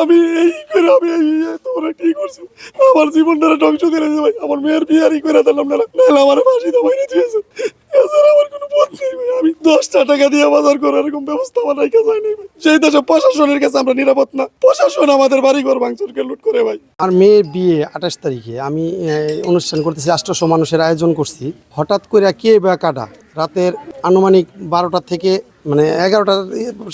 আমি এই করে আমি তোমরা কি করছো? আমার জীবনটা ধ্বংস করে দিয়েছে ভাই। আমার মেয়ের বিয়ারই করে দিলাম না, নাহলে আমার ফাঁসি তো বাইরে দিয়েছে। এছাড়া আমার কোনো পথ নেই ভাই। আমি 10টা টাকা দিয়ে বাজার করার এরকম ব্যবস্থা আমার রাখা যায় নাই ভাই। সেই দেশে প্রশাসনের কাছে আমরা নিরাপদ না, প্রশাসন আমাদের বাড়ি ঘর ভাঙচুরকে লুট করে ভাই। আর মেয়ের বিয়ে 28 তারিখে আমি অনুষ্ঠান করতেছি, 800 মানুষের আয়োজন করছি। হঠাৎ করে কে বা কাটা রাতের আনুমানিক 12টা থেকে মানে 11টা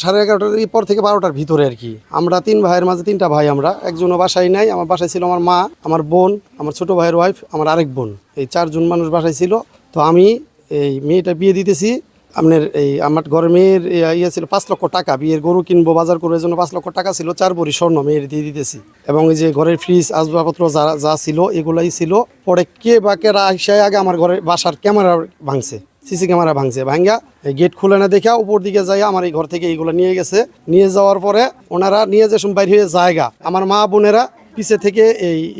11:30 পর থেকে 12টার ভিতরে আর কি। আমরা 3 ভাইয়ের মাঝে 3টা ভাই, আমরা একজনও বাসায় নাই। আমার বাসায় ছিল আমার মা, আমার বোন, আমার ছোট ভাইয়ের ওয়াইফ, আমার আরেক বোন, এই 4 জন মানুষ বাসায় ছিল। তো আমি এই মেয়েটা বিয়ে দিতেছি। আপনার এই আমার ঘরের মেয়ের ইয়ে ছিল 5 লক্ষ টাকা, বিয়ের গরু কিনবো বাজার করবো, এই জন্য 5 লক্ষ টাকা ছিল, 4 ভরি স্বর্ণ মেয়ের দিয়ে দিতেছি। এবং এই যে ঘরের ফ্রিজ আসবাবপত্র যা ছিল এগুলাই ছিল। পরে কে বা কেরা আইসায় আগে আমার ঘরের বাসার ক্যামেরা ভাঙছে, সিসি ক্যামেরা ভাঙছে, ভাঙ্গা গেট খুলে না দেখা উপর দিকে যাই আমার এই ঘর থেকে এইগুলো নিয়ে গেছে। নিয়ে যাওয়ার পরে ওনারা নিয়ে যে বাইর হয়ে জায়গা, আমার মা বোনেরা পিছে থেকে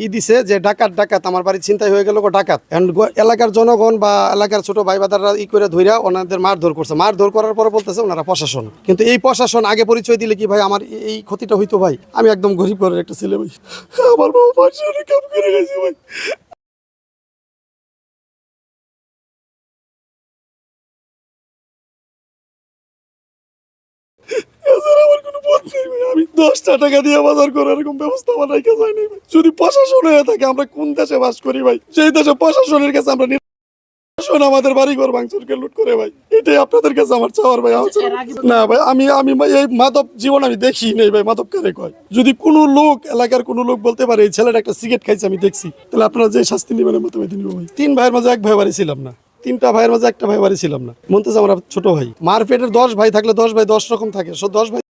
এই দিছে যে ডাকাত ডাকাত, আমার বাড়ি ছিনতাই হয়ে গেল ডাকাত। এলাকার জনগণ বা এলাকার ছোট ভাই বাদাররা করে ধইরা ওনাদের মারধর করছে। মারধর করার পরে বলতেছে ওনারা প্রশাসন। কিন্তু এই প্রশাসন আগে পরিচয় দিলে কি ভাই আমার এই ক্ষতিটা হইতো ভাই? আমি একদম গরিব ঘরের একটা ছেলে ভাই, আমার বাবা পাঁচশো কাম করে গেছে ভাই। এছাড়া আমার কোনো পথ নেই ভাই। আমি 10টা টাকা দিয়ে বাজার করার এরকম ব্যবস্থা আমার রাখা যায় নাই ভাই। যদি প্রশাসন হয়ে থাকে, আমরা কোন দেশে বাস করি ভাই? সেই দেশে প্রশাসনের কাছে আমরা প্রশাসন আমাদের বাড়ি ঘর ভাঙচুরকে লুট করে ভাই। এটাই আপনাদের কাছে আমার চাওয়ার ভাই। না ভাই, আমি ভাই এই মাদক জীবন আমি দেখি নেই ভাই। মাদক কারে কয়? যদি কোনো লোক, এলাকার কোনো লোক বলতে পারে এই ছেলেটা একটা সিগারেট খাইছে আমি দেখছি, তাহলে আপনারা যে শাস্তি নেবেন মতো নিব ভাই। 3 ভাইয়ের মাঝে 1 ভাই বাড়ি ছিলাম না, 3টা ভাইয়ের মাঝে 1টা ভাই বাড়ি ছিলাম না। মনতেছে আমরা ছোট ভাই। মার পেটের 10 ভাই থাকলে 10 ভাই 10 রকম থাকে। 10 ভাই